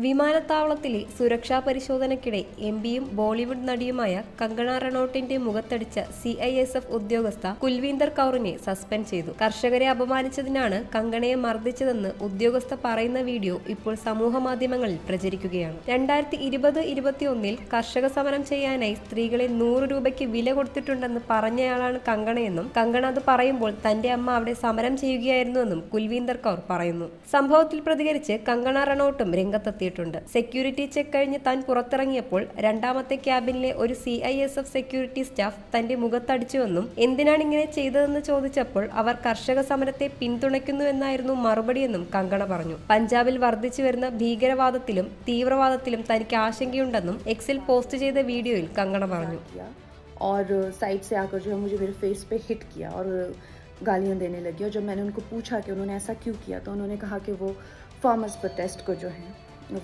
വിമാനത്താവളത്തിലെ സുരക്ഷാ പരിശോധനയ്ക്കിടെ എംപിയും ബോളിവുഡ് നടിയുമായ കങ്കണ റണോട്ടിന്റെ മുഖത്തടിച്ച CISF ഉദ്യോഗസ്ഥ കുൽവീന്ദർ കൗറിനെ സസ്പെൻഡ് ചെയ്തു. കർഷകരെ അപമാനിച്ചതിനാണ് കങ്കണയെ മർദ്ദിച്ചതെന്ന് ഉദ്യോഗസ്ഥ പറയുന്ന വീഡിയോ ഇപ്പോൾ സമൂഹമാധ്യമങ്ങളിൽ പ്രചരിക്കുകയാണ്. 2020-21 കർഷക സമരം ചെയ്യാനായി സ്ത്രീകളെ 100 രൂപയ്ക്ക് വില കൊടുത്തിട്ടുണ്ടെന്ന് പറഞ്ഞയാളാണ് കങ്കണയെന്നും കങ്കണ അത് പറയുമ്പോൾ തന്റെ അമ്മ അവിടെ സമരം ചെയ്യുകയായിരുന്നുവെന്നും കുൽവീന്ദർ കൗർ പറയുന്നു. സംഭവത്തിൽ പ്രതികരിച്ച് കങ്കണ റണോട്ടും രംഗത്തെത്തി. സെക്യൂരിറ്റി ചെക്ക് കഴിഞ്ഞ് താൻ പുറത്തിറങ്ങിയപ്പോൾ രണ്ടാമത്തെ ക്യാബിനിലെ ഒരു CISF സെക്യൂരിറ്റി സ്റ്റാഫ് തന്റെ മുഖത്തടിച്ചുവെന്നും എന്തിനാണ് ഇങ്ങനെ ചെയ്തതെന്ന് ചോദിച്ചപ്പോൾ അവർ കർഷക സമരത്തെ പിന്തുണയ്ക്കുന്നുവെന്നായിരുന്നു മറുപടിയെന്നും കങ്കണ പറഞ്ഞു. പഞ്ചാബിൽ വർദ്ധിച്ചു വരുന്ന ഭീകരവാദത്തിലും തീവ്രവാദത്തിലും തനിക്ക് ആശങ്കയുണ്ടെന്നും എക്സിൽ പോസ്റ്റ് ചെയ്ത വീഡിയോയിൽ കങ്കണ പറഞ്ഞു. और साइड से आकर जो है मुझे मेरे फेस पे हिट किया और गालियां देने लगी और जब मैंने उनको पूछा कि उन्होंने ऐसा क्यों किया तो उन्होंने कहा कि वो फार्मर्स प्रोटेस्ट को जो है